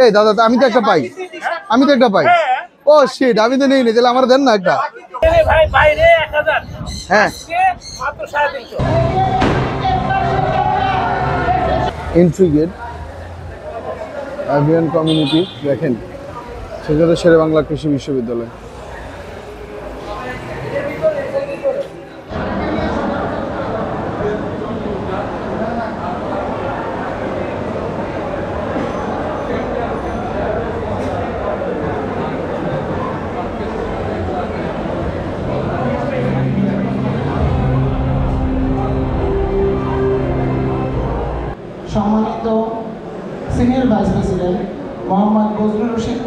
এই দাদা আমি তো একটা পাই, ও শিট, আমি তো নেই নি, তাহলে আমার দেন না একটা। হ্যাঁ এন্ট্রি গেট অ্যাভিয়ান কমিউনিটি, দেখেন সেখানে শেরে বাংলা কৃষি বিশ্ববিদ্যালয়। সম্মানিত senior vice president Mohammad Bazrul Rashid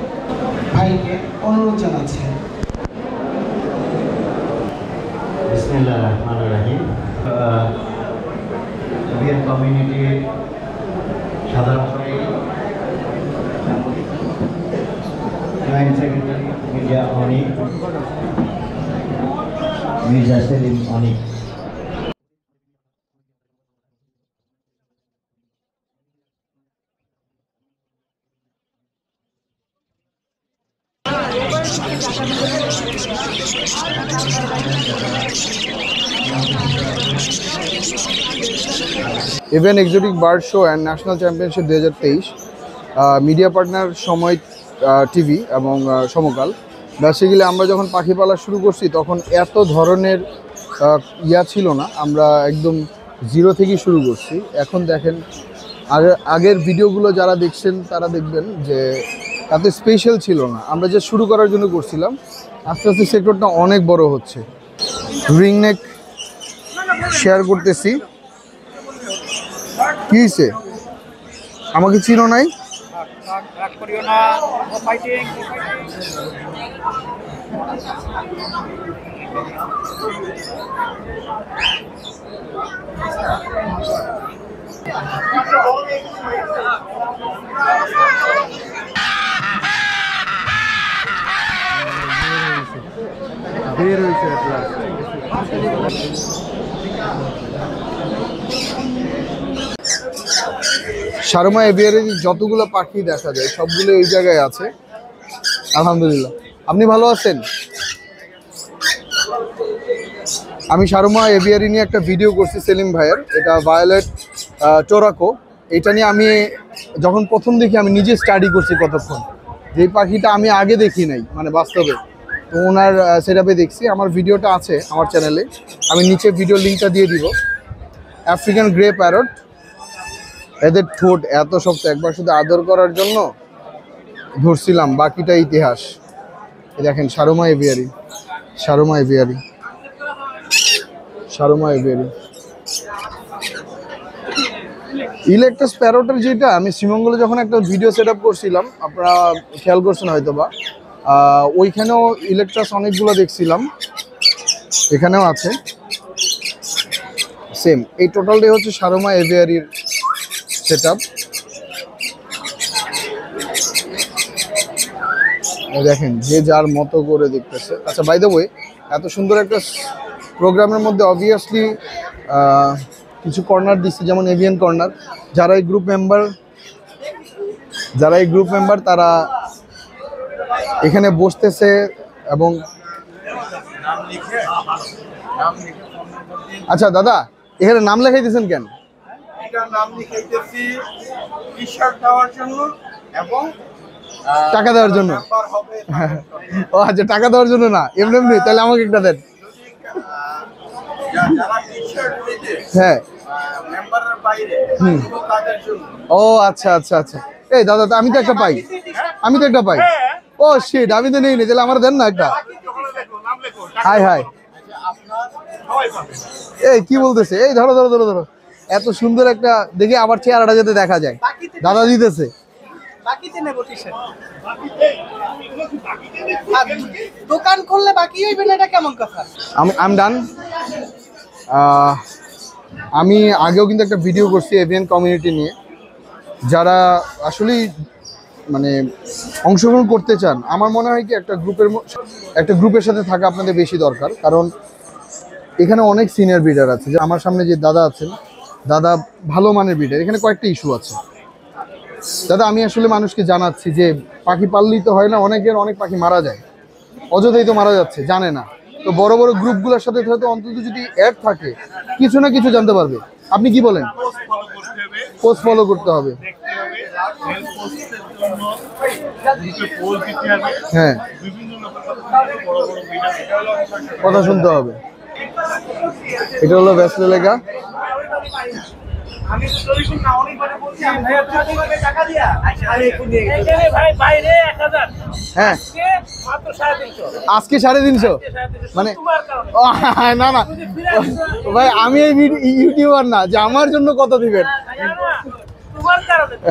ভাইকে অনুরোধ জানাচ্ছি। বিসমিল্লাহির রহমানির রহিম। এভিয়ান কমিউনিটি সাধারণ joint secretary Mirza Anik, Mirza Selim Anik. Avian exotic bird show and national championship 2023, media partner Somoy TV এবং সমকাল। বেসিক্যালি আমরা যখন পাখি পালা শুরু করছি তখন এত ধরনের ছিল না, আমরা একদম জিরো থেকেই শুরু করছি। এখন দেখেন আগের ভিডিওগুলো যারা দেখছেন তারা দেখবেন যে এত স্পেশাল ছিল না, আমরা যে শুরু করার জন্য করছিলাম। আস্তে আস্তে সেক্টরটা অনেক বড় হচ্ছে। রিং নেক শেয়ার করতেছি। কি হয়েছে, আমাকে চিনো নাই? বের হয়েছে শারমা এভিয়ারে যতগুলো পাখি দেখা যায় সবগুলো এই জায়গায় আছে। আলহামদুলিল্লাহ, আপনি ভালো আছেন? আমি শারমা এভিয়ারি নিয়ে একটা ভিডিও করছি সেলিম ভাইয়ের, এটা ভায়োলেট টোরাকো। এটা নিয়ে আমি যখন প্রথম দেখি আমি নিজে স্টাডি করছি কতক্ষণ, যেই পাখিটা আমি আগে দেখি নাই মানে বাস্তবে, তো ওনার সেটআপে দেখছি। আমার ভিডিওটা আছে আমার চ্যানেলে, আমি নিচে ভিডিও লিঙ্কটা দিয়ে দিব। আফ্রিকান গ্রে প্যারট, এদের ঠোঁট এত শক্ত, একবার শুধু আদর করার জন্য ধরছিলাম, বাকিটা ইতিহাস। দেখেন শারমা এভিয়ারি, শারমা এভিয়ারি, শারমা এভিয়ারি। ইলেকট্রাস প্যারটের যেটা আমি শ্রীমঙ্গলে যখন একটা ভিডিও সেট আপ করছিলাম, আপনারা খেয়াল করছেন হয়তো বা, ওইখানেও ইলেকট্রাস অনেকগুলো দেখছিলাম, এখানেও আছে সেম। এই টোটালটাই হচ্ছে শারমা এভিয়ারির সেট আপ। দেখেন যে যার মতো করে দেখতেছে। আচ্ছা বাই দ্য ওয়ে, এত সুন্দর একটা প্রোগ্রামের মধ্যে অবভিয়াসলি কিছু কর্নার দিচ্ছে, যেমন এভিয়ান কর্নার। যারা এই গ্রুপ মেম্বার তারা এখানে বসতেছে এবং আচ্ছা দাদা এখানে নাম লেখাই দিয়েছেন কেন? এটার নাম লিখাইতেছি টি-শার্ট দেওয়ার জন্য এবং টাকা দেওয়ার জন্য। ও আচ্ছা, টাকা দেওয়ার জন্য না, এমনি এমনি। তাহলে আমাকে একটা দেন। হ্যাঁ, ও আচ্ছা আচ্ছা আচ্ছা। এই দাদা আমি তো একটা পাই, ও শিট, আমি তো নেই নি, তাহলে আমার দেন না একটা। হাই হাই, এই কি বলতেছে? এই ধরো ধরো ধরো ধরো, এত সুন্দর একটা দেখি, আবার চেহারাটা যাতে দেখা যায়। দাদা দিতেছে দোকান করলে বাকি হইবে না, এটা কেমন কথা? আমি ডান। আমি আগেও কিন্তু একটা ভিডিও করছি এভিয়ান কমিউনিটি নিয়ে। যারা আসলে মানে অংশগ্রহণ করতে চান, আমার মনে হয় কি একটা গ্রুপের সাথে থাকা আপনাদের বেশি দরকার, কারণ এখানে অনেক সিনিয়র ব্রিডার আছে। যে আমার সামনে যে দাদা আছেন, দাদা ভালো মানের ব্রিডার। এখানে কয়েকটা ইস্যু আছে দাদা, আমি আসলে মানুষকে জানাচ্ছি যে পাখি পাললেই তো হয় না, অনেক পাখি মারা যায়, অযথাই তো মারা যাচ্ছে, জানে না। তো বড় বড় গ্রুপগুলোর সাথে হয়তো অন্তত যদি অ্যাড থাকে কিছু না কিছু জানতে পারবে। আপনি কি বলেন? পোস্ট ফলো করতে হবে, হ্যাঁ, কথা শুনতে হবে। এটা হলো ভ্যাসলে লেগা। হ্যাঁ, আজকে 350 মানে না না ভাই, আমি এই ইউটিউবার না যে আমার জন্য কত দিবেন।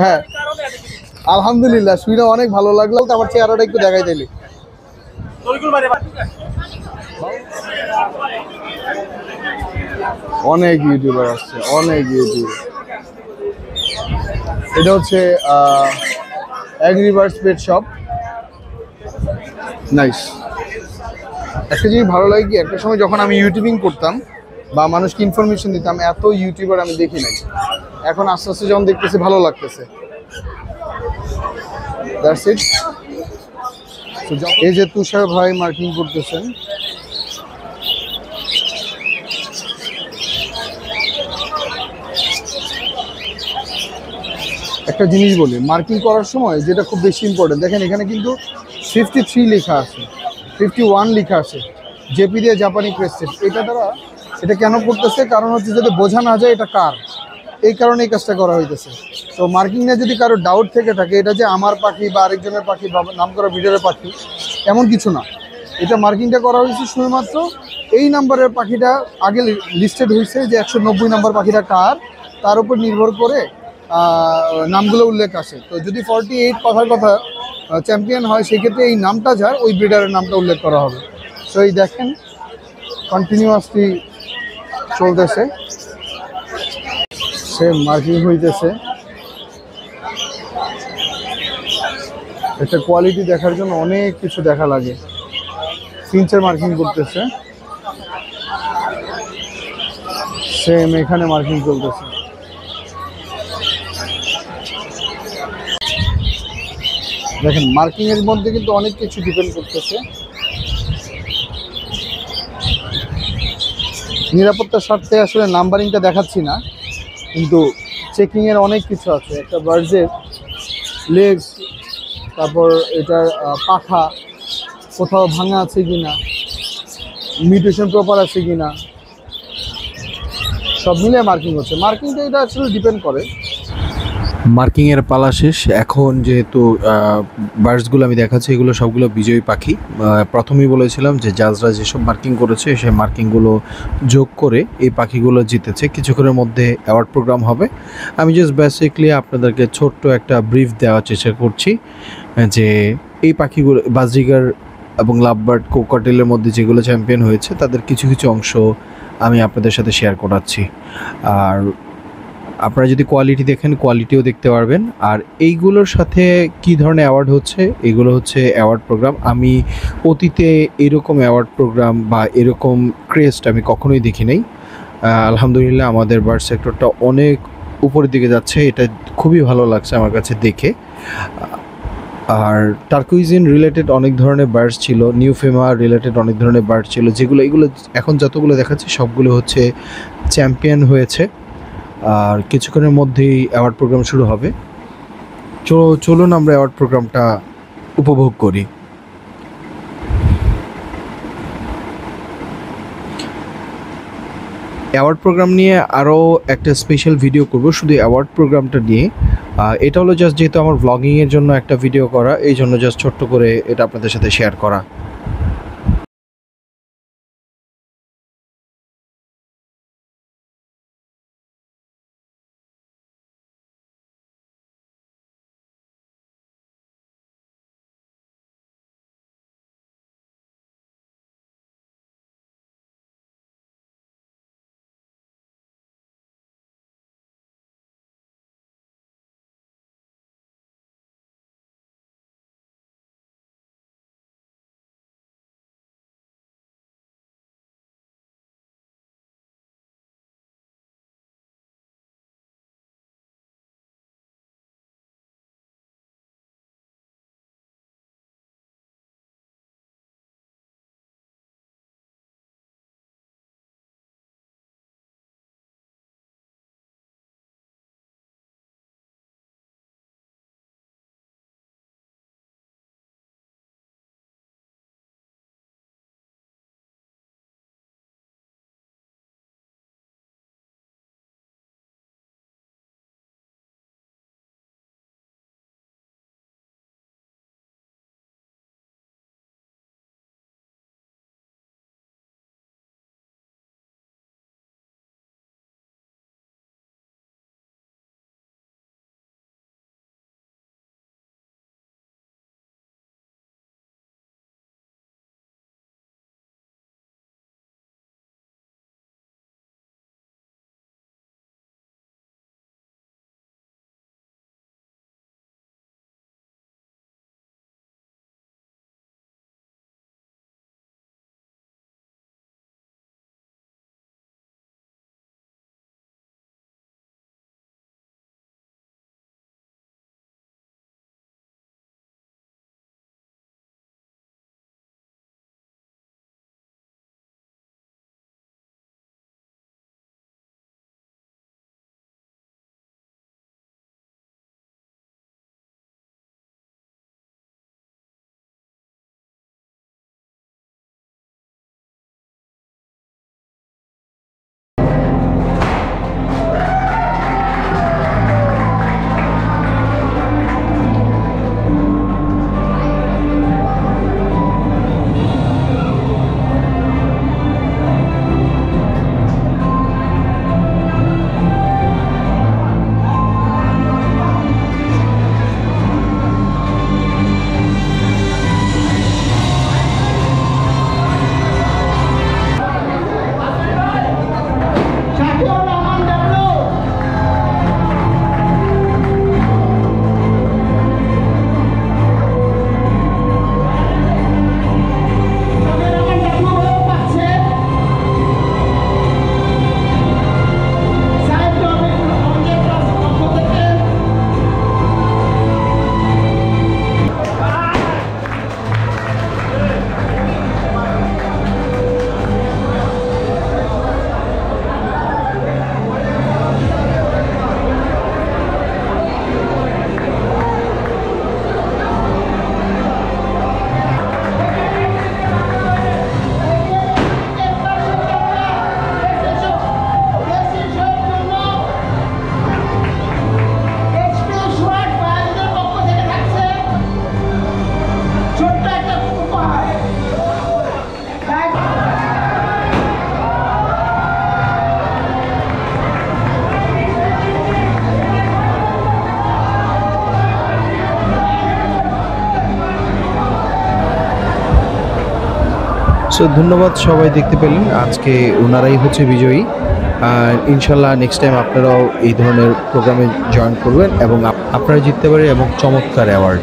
হ্যাঁ আলহামদুলিল্লাহ, শুনে অনেক ভালো লাগলো। তো আমার চেহারাটা একটু দেখাই দিলি। অনেক ইউটিউবার আসছে, অনেক ইউটিউব। এটা হচ্ছে অ্যাগ্রিবার্স পেট শপ। নাইস। একটা জিনিস ভালো লাগে কি, একটা সময় যখন আমি ইউটিউবিং করতাম বা মানুষকে ইনফরমেশন দিতাম, এত ইউটিউবার আমি দেখি নাই। এখন আস্তে আস্তে যখন দেখতেছি ভালো লাগতেছে। That's it. এই যে তুষার ভাই মার্কিং করতেছেন, একটা জিনিস বলি, মার্কিং করার সময় যেটা খুব বেশি ইম্পর্টেন্ট, দেখেন এখানে কিন্তু 53 লেখা আছে, 51 লেখা আছে, জেপি দিয়ে জাপানি ক্রেস্টেড। এটা দ্বারা এটা কেন করতেছে, কারণ হচ্ছে যাতে বোঝা না যায় এটা কার, এই কারণে এই কাজটা করা হইতেছে। তো মার্কিং নিয়ে যদি কারো ডাউট থেকে থাকে এটা যে আমার পাখি বা আরেকজনের পাখি বা নাম করা ব্রিডারের পাখি, এমন কিছু না। এটা মার্কিংটা করা হয়েছে শুধুমাত্র এই নাম্বারের পাখিটা আগে লিস্টেড হয়েছে যে 190 নাম্বার পাখিটা কার, তার উপর নির্ভর করে নামগুলো উল্লেখ আসে। তো যদি 48 কথার কথা চ্যাম্পিয়ন হয়, সেক্ষেত্রে এই নামটা যার, ওই ব্রিডারের নামটা উল্লেখ করা হবে। সো এই দেখেন কন্টিনিউয়াসলি চলতেছে, সে মার্কিং হইতেছে। একটা কোয়ালিটি দেখার জন্য অনেক কিছু দেখা লাগে। ফিঞ্চের মার্কিং করতেছে, সেম এখানে মার্কিং চলতেছে। দেখেন মার্কিং এর মধ্যে কিন্তু অনেক কিছু ডিপেন্ড করতেছে। নিরাপত্তার স্বার্থে আসলে নাম্বারিংটা দেখাচ্ছি না, কিন্তু চেকিং এর অনেক কিছু আছে। একটা বার্ডের লেগস, তারপর এটার পাখা কোথাও ভাঙা আছে কিনা, মিউটেশন প্রপার আছে কিনা, সব মিলিয়ে মার্কিং হচ্ছে। মার্কিংটা এটা আসলে ডিপেন্ড করে। মার্কিংয়ের পালা শেষ। এখন যেহেতু বার্ডসগুলো আমি দেখাচ্ছি, এগুলো সবগুলো বিজয়ী পাখি। প্রথমেই বলেছিলাম যে জাজরা যেসব মার্কিং করেছে সেই মার্কিংগুলো যোগ করে এই পাখিগুলো জিতেছে। কিছুক্ষণের মধ্যে অ্যাওয়ার্ড প্রোগ্রাম হবে। আমি জাস্ট বেসিকলি আপনাদেরকে ছোট্ট একটা ব্রিফ দেওয়ার চেষ্টা করছি যে এই পাখিগুলো বাজরিগার এবং লাভবার্ড কোকাটেলের মধ্যে যেগুলো চ্যাম্পিয়ন হয়েছে তাদের কিছু কিছু অংশ আমি আপনাদের সাথে শেয়ার করাচ্ছি। আর আপনারা যদি কোয়ালিটি দেখেন, কোয়ালিটিও দেখতে পারবেন। আর এইগুলোর সাথে কি ধরনের অ্যাওয়ার্ড হচ্ছে, এগুলো হচ্ছে অ্যাওয়ার্ড প্রোগ্রাম। আমি অতীতে এরকম অ্যাওয়ার্ড প্রোগ্রাম বা এরকম ক্রেস্ট আমি কখনোই দেখি নাই। আলহামদুলিল্লাহ আমাদের বার্ড সেক্টরটা অনেক উপরের দিকে যাচ্ছে, এটা খুবই ভালো লাগছে আমার কাছে দেখে। আর টার্কুইজিন রিলেটেড অনেক ধরনের বার্ডস ছিল, নিউফেমা রিলেটেড অনেক ধরনের বার্ড ছিল, যেগুলো এগুলো এখন যতগুলো দেখাচ্ছি সবগুলো হচ্ছে চ্যাম্পিয়ন হয়েছে। আর কিছুক্ষণের মধ্যেই অ্যাওয়ার্ড প্রোগ্রাম শুরু হবে। চলুন আমরা অ্যাওয়ার্ড প্রোগ্রামটা উপভোগ করি। অ্যাওয়ার্ড প্রোগ্রাম নিয়ে আরও একটা স্পেশাল ভিডিও করব শুধু অ্যাওয়ার্ড প্রোগ্রামটা নিয়ে। এটা হলো জাস্ট যেহেতু আমার ভ্লগিংয়ের জন্য একটা ভিডিও করা, এই জন্য জাস্ট ছোট্ট করে এটা আপনাদের সাথে শেয়ার করা। সো ধন্যবাদ, সবাই দেখতে পেলেন আজকে ওনারাই হচ্ছে বিজয়ী। আর ইনশাল্লাহ নেক্সট টাইম আপনারাও এই ধরনের প্রোগ্রামে জয়েন করবেন এবং আপনারা জিততে পারেন এবং চমৎকার অ্যাওয়ার্ড।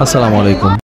আসসালামু আলাইকুম।